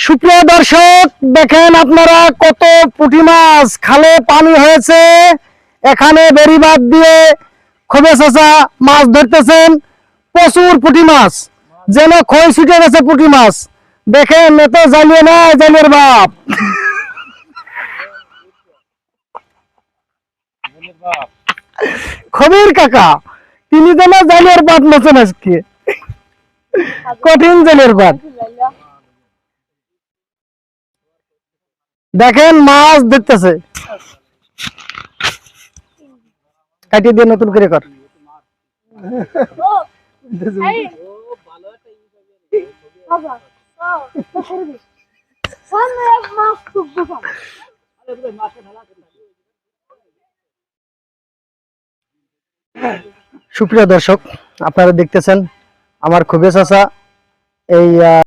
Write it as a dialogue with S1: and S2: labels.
S1: সুপ্রিয় দর্শক, দেখেন আপনারা কত পুঁটি মাছ খালে পানি হয়েছে। এখানে বেড়িবাঁধ দিয়ে খোবে চাচা মাছ ধরতেছেন। প্রচুর পুঁটি মাছ, যেন খই ছুটে গেছে পুঁটি মাছ। দেখেন এত জ্বালিয়ে নাই জালের বাপ। খবির কাকা তিনি যেন জালের বাপ নচেন আজকে, কঠিন জালের বাপ। দেখেন মাছ দেখতেছে, কাটিয়ে দিয়ে নতুন করে কর। সুপ্রিয় দর্শক, আপনারা দেখতেছেন আমার খোবে চাচা এই